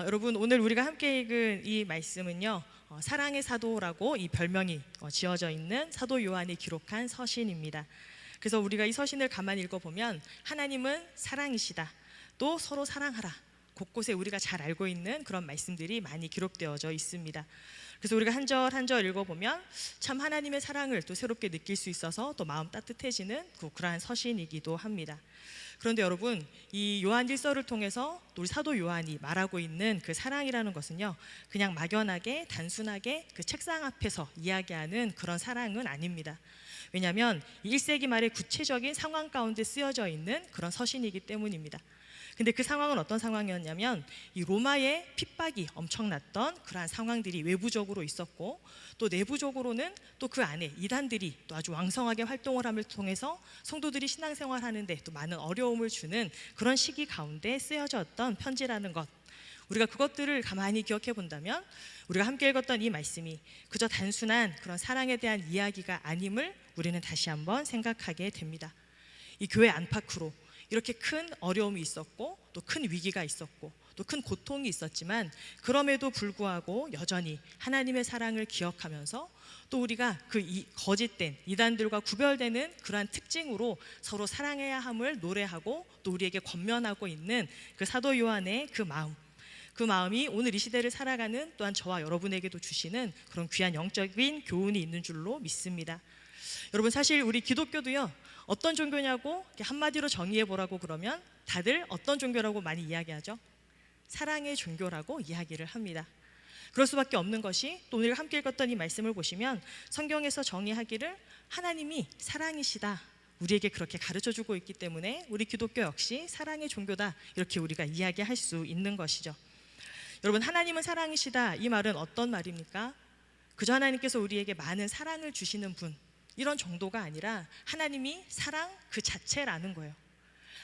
여러분, 오늘 우리가 함께 읽은 이 말씀은요, 사랑의 사도라고 이 별명이 지어져 있는 사도 요한이 기록한 서신입니다. 그래서 우리가 이 서신을 가만히 읽어보면 하나님은 사랑이시다, 또 서로 사랑하라, 곳곳에 우리가 잘 알고 있는 그런 말씀들이 많이 기록되어져 있습니다. 그래서 우리가 한 절 한 절 읽어보면 참 하나님의 사랑을 또 새롭게 느낄 수 있어서 또 마음 따뜻해지는 그러한 서신이기도 합니다. 그런데 여러분, 이 요한일서를 통해서 우리 사도 요한이 말하고 있는 그 사랑이라는 것은요, 그냥 막연하게 단순하게 그 책상 앞에서 이야기하는 그런 사랑은 아닙니다. 왜냐하면 1세기 말의 구체적인 상황 가운데 쓰여져 있는 그런 서신이기 때문입니다. 근데 그 상황은 어떤 상황이었냐면, 이 로마의 핍박이 엄청났던 그러한 상황들이 외부적으로 있었고, 또 내부적으로는 또 그 안에 이단들이 또 아주 왕성하게 활동을 함을 통해서 성도들이 신앙생활 하는데 또 많은 어려움을 주는 그런 시기 가운데 쓰여졌던 편지라는 것, 우리가 그것들을 가만히 기억해 본다면 우리가 함께 읽었던 이 말씀이 그저 단순한 그런 사랑에 대한 이야기가 아님을 우리는 다시 한번 생각하게 됩니다. 이 교회 안팎으로 이렇게 큰 어려움이 있었고, 또 큰 위기가 있었고, 또 큰 고통이 있었지만 그럼에도 불구하고 여전히 하나님의 사랑을 기억하면서 또 우리가 그 거짓된 이단들과 구별되는 그러한 특징으로 서로 사랑해야 함을 노래하고 또 우리에게 권면하고 있는 그 사도 요한의 그 마음이 오늘 이 시대를 살아가는 또한 저와 여러분에게도 주시는 그런 귀한 영적인 교훈이 있는 줄로 믿습니다. 여러분, 사실 우리 기독교도요, 어떤 종교냐고 한마디로 정의해 보라고 그러면 다들 어떤 종교라고 많이 이야기하죠? 사랑의 종교라고 이야기를 합니다. 그럴 수밖에 없는 것이, 또 오늘 함께 읽었던 이 말씀을 보시면 성경에서 정의하기를 하나님이 사랑이시다, 우리에게 그렇게 가르쳐주고 있기 때문에 우리 기독교 역시 사랑의 종교다, 이렇게 우리가 이야기할 수 있는 것이죠. 여러분, 하나님은 사랑이시다, 이 말은 어떤 말입니까? 그저 하나님께서 우리에게 많은 사랑을 주시는 분, 이런 정도가 아니라 하나님이 사랑 그 자체라는 거예요.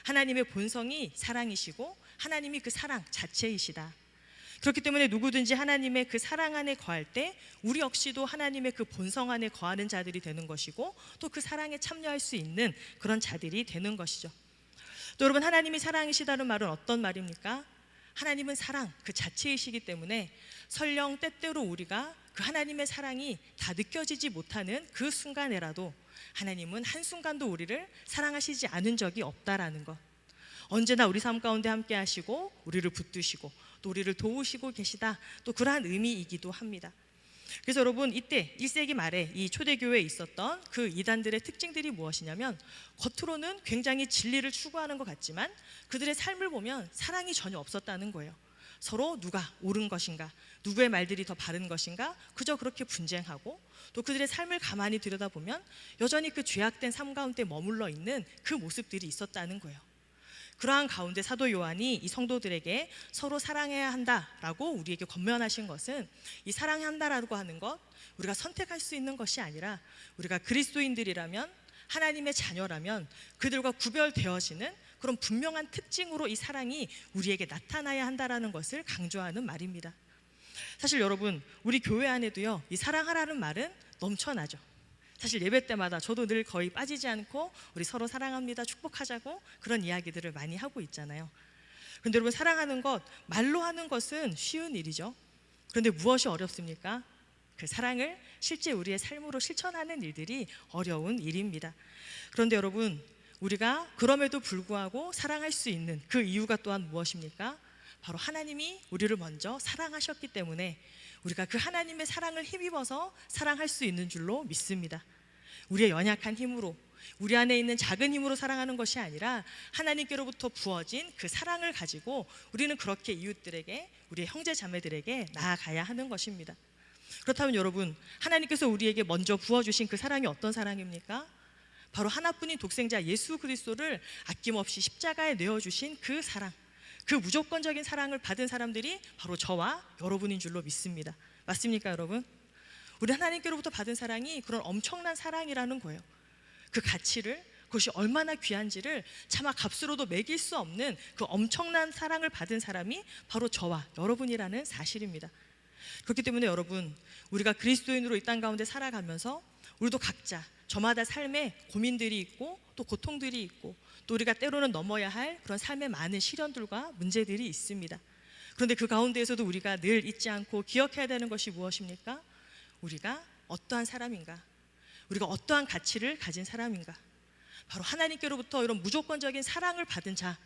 하나님의 본성이 사랑이시고 하나님이 그 사랑 자체이시다. 그렇기 때문에 누구든지 하나님의 그 사랑 안에 거할 때 우리 역시도 하나님의 그 본성 안에 거하는 자들이 되는 것이고, 또 그 사랑에 참여할 수 있는 그런 자들이 되는 것이죠. 또 여러분, 하나님이 사랑이시다는 말은 어떤 말입니까? 하나님은 사랑 그 자체이시기 때문에 설령 때때로 우리가 그 하나님의 사랑이 다 느껴지지 못하는 그 순간에라도 하나님은 한순간도 우리를 사랑하시지 않은 적이 없다라는 것, 언제나 우리 삶 가운데 함께 하시고 우리를 붙드시고 또 우리를 도우시고 계시다, 또 그러한 의미이기도 합니다. 그래서 여러분, 이때 1세기 말에 이 초대교회에 있었던 그 이단들의 특징들이 무엇이냐면, 겉으로는 굉장히 진리를 추구하는 것 같지만 그들의 삶을 보면 사랑이 전혀 없었다는 거예요. 서로 누가 옳은 것인가, 누구의 말들이 더 바른 것인가, 그저 그렇게 분쟁하고, 또 그들의 삶을 가만히 들여다보면 여전히 그 죄악된 삶 가운데 머물러 있는 그 모습들이 있었다는 거예요. 그러한 가운데 사도 요한이 이 성도들에게 서로 사랑해야 한다라고 우리에게 권면하신 것은, 이 사랑한다라고 하는 것, 우리가 선택할 수 있는 것이 아니라 우리가 그리스도인들이라면, 하나님의 자녀라면 그들과 구별되어지는 그런 분명한 특징으로 이 사랑이 우리에게 나타나야 한다라는 것을 강조하는 말입니다. 사실 여러분, 우리 교회 안에도요, 이 사랑하라는 말은 넘쳐나죠. 사실 예배 때마다 저도 늘 거의 빠지지 않고 우리 서로 사랑합니다, 축복하자고 그런 이야기들을 많이 하고 있잖아요. 그런데 여러분, 사랑하는 것, 말로 하는 것은 쉬운 일이죠. 그런데 무엇이 어렵습니까? 그 사랑을 실제 우리의 삶으로 실천하는 일들이 어려운 일입니다. 그런데 여러분, 우리가 그럼에도 불구하고 사랑할 수 있는 그 이유가 또한 무엇입니까? 바로 하나님이 우리를 먼저 사랑하셨기 때문에 우리가 그 하나님의 사랑을 힘입어서 사랑할 수 있는 줄로 믿습니다. 우리의 연약한 힘으로, 우리 안에 있는 작은 힘으로 사랑하는 것이 아니라 하나님께로부터 부어진 그 사랑을 가지고 우리는 그렇게 이웃들에게, 우리의 형제 자매들에게 나아가야 하는 것입니다. 그렇다면 여러분, 하나님께서 우리에게 먼저 부어주신 그 사랑이 어떤 사랑입니까? 바로 하나뿐인 독생자 예수 그리스도를 아낌없이 십자가에 내어주신 그 사랑, 그 무조건적인 사랑을 받은 사람들이 바로 저와 여러분인 줄로 믿습니다. 맞습니까 여러분? 우리 하나님께로부터 받은 사랑이 그런 엄청난 사랑이라는 거예요. 그 가치를, 그것이 얼마나 귀한지를 차마 값으로도 매길 수 없는 그 엄청난 사랑을 받은 사람이 바로 저와 여러분이라는 사실입니다. 그렇기 때문에 여러분, 우리가 그리스도인으로 이 땅 가운데 살아가면서 우리도 각자 저마다 삶에 고민들이 있고 또 고통들이 있고, 또 우리가 때로는 넘어야 할 그런 삶의 많은 시련들과 문제들이 있습니다. 그런데 그 가운데에서도 우리가 늘 잊지 않고 기억해야 되는 것이 무엇입니까? 우리가 어떠한 사람인가? 우리가 어떠한 가치를 가진 사람인가? 바로 하나님께로부터 이런 무조건적인 사랑을 받은 자,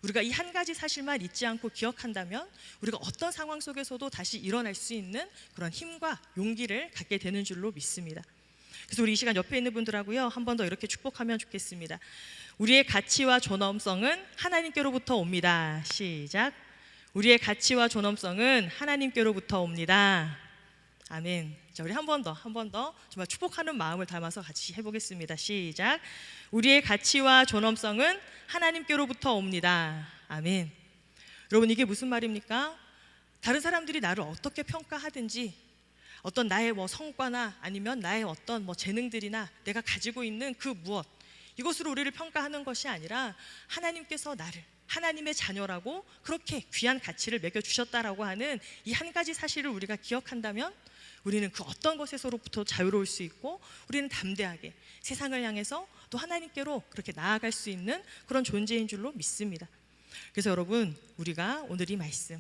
우리가 이 한 가지 사실만 잊지 않고 기억한다면 우리가 어떤 상황 속에서도 다시 일어날 수 있는 그런 힘과 용기를 갖게 되는 줄로 믿습니다. 그래서 우리 이 시간 옆에 있는 분들하고요, 한 번 더 이렇게 축복하면 좋겠습니다. 우리의 가치와 존엄성은 하나님께로부터 옵니다. 시작. 우리의 가치와 존엄성은 하나님께로부터 옵니다. 아멘. 자, 우리 한 번 더 정말 축복하는 마음을 담아서 같이 해보겠습니다. 시작. 우리의 가치와 존엄성은 하나님께로부터 옵니다. 아멘. 여러분, 이게 무슨 말입니까? 다른 사람들이 나를 어떻게 평가하든지, 어떤 나의 성과나 아니면 나의 어떤 재능들이나 내가 가지고 있는 그 무엇, 이것으로 우리를 평가하는 것이 아니라 하나님께서 나를 하나님의 자녀라고 그렇게 귀한 가치를 매겨주셨다라고 하는 이 한 가지 사실을 우리가 기억한다면 우리는 그 어떤 것에서로부터 자유로울 수 있고, 우리는 담대하게 세상을 향해서 또 하나님께로 그렇게 나아갈 수 있는 그런 존재인 줄로 믿습니다. 그래서 여러분, 우리가 오늘 이 말씀,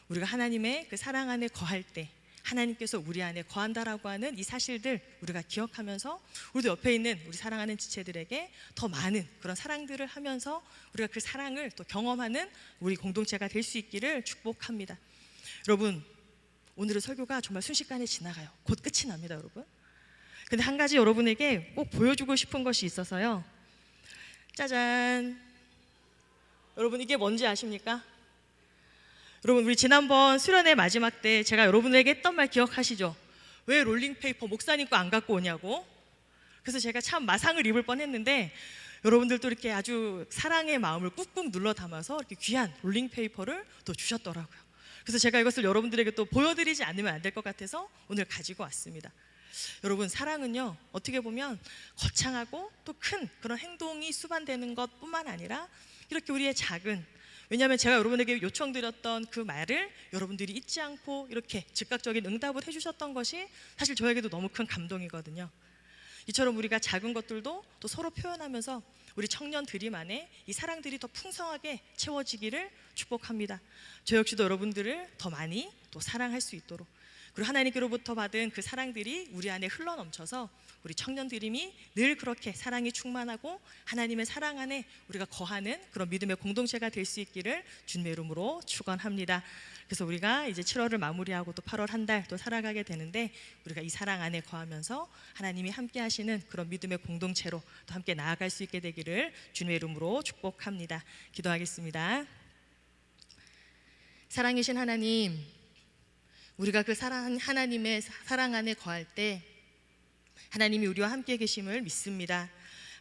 우리가 하나님의 그 사랑 안에 거할 때 하나님께서 우리 안에 거한다라고 하는 이 사실들 우리가 기억하면서 우리도 옆에 있는 우리 사랑하는 지체들에게 더 많은 그런 사랑들을 하면서 우리가 그 사랑을 또 경험하는 우리 공동체가 될 수 있기를 축복합니다. 여러분, 오늘의 설교가 정말 순식간에 지나가요. 곧 끝이 납니다, 여러분. 근데 한 가지 여러분에게 꼭 보여주고 싶은 것이 있어서요. 짜잔. 여러분, 이게 뭔지 아십니까? 여러분, 우리 지난번 수련회 마지막 때 제가 여러분에게 했던 말 기억하시죠? 왜 롤링페이퍼 목사님 거 안 갖고 오냐고. 그래서 제가 참 마상을 입을 뻔했는데 여러분들도 이렇게 아주 사랑의 마음을 꾹꾹 눌러 담아서 이렇게 귀한 롤링페이퍼를 또 주셨더라고요. 그래서 제가 이것을 여러분들에게 또 보여드리지 않으면 안 될 것 같아서 오늘 가지고 왔습니다. 여러분, 사랑은요, 어떻게 보면 거창하고 또 큰 그런 행동이 수반되는 것뿐만 아니라 이렇게 우리의 작은, 왜냐하면 제가 여러분에게 요청드렸던 그 말을 여러분들이 잊지 않고 이렇게 즉각적인 응답을 해주셨던 것이 사실 저에게도 너무 큰 감동이거든요. 이처럼 우리가 작은 것들도 또 서로 표현하면서 우리 청년들이만의 이 사랑들이 더 풍성하게 채워지기를 축복합니다. 저 역시도 여러분들을 더 많이 또 사랑할 수 있도록, 그리고 하나님께로부터 받은 그 사랑들이 우리 안에 흘러넘쳐서 우리 청년들임이 늘 그렇게 사랑이 충만하고 하나님의 사랑 안에 우리가 거하는 그런 믿음의 공동체가 될 수 있기를 주님의 이름으로 축원합니다. 그래서 우리가 이제 7월을 마무리하고 또 8월 한 달 또 살아가게 되는데, 우리가 이 사랑 안에 거하면서 하나님이 함께 하시는 그런 믿음의 공동체로 또 함께 나아갈 수 있게 되기를 주님의 이름으로 축복합니다. 기도하겠습니다. 사랑이신 하나님, 우리가 그 하나님의 사랑 안에 거할 때 하나님이 우리와 함께 계심을 믿습니다.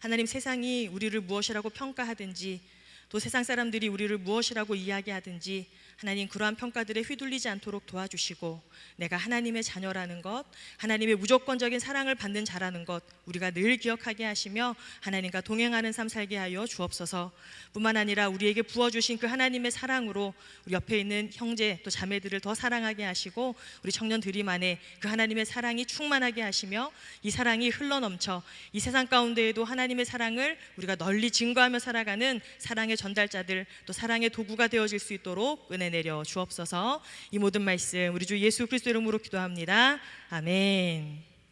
하나님, 세상이 우리를 무엇이라고 평가하든지 또 세상 사람들이 우리를 무엇이라고 이야기하든지 하나님, 그러한 평가들에 휘둘리지 않도록 도와주시고, 내가 하나님의 자녀라는 것, 하나님의 무조건적인 사랑을 받는 자라는 것 우리가 늘 기억하게 하시며 하나님과 동행하는 삶 살게 하여 주옵소서. 뿐만 아니라 우리에게 부어주신 그 하나님의 사랑으로 우리 옆에 있는 형제 또 자매들을 더 사랑하게 하시고, 우리 청년들이만의 그 하나님의 사랑이 충만하게 하시며 이 사랑이 흘러넘쳐 이 세상 가운데에도 하나님의 사랑을 우리가 널리 증거하며 살아가는 사랑의 전달자들, 또 사랑의 도구가 되어질 수 있도록 은혜 내려 주옵소서. 이 모든 말씀 우리 주 예수 그리스도 이름으로 기도합니다. 아멘.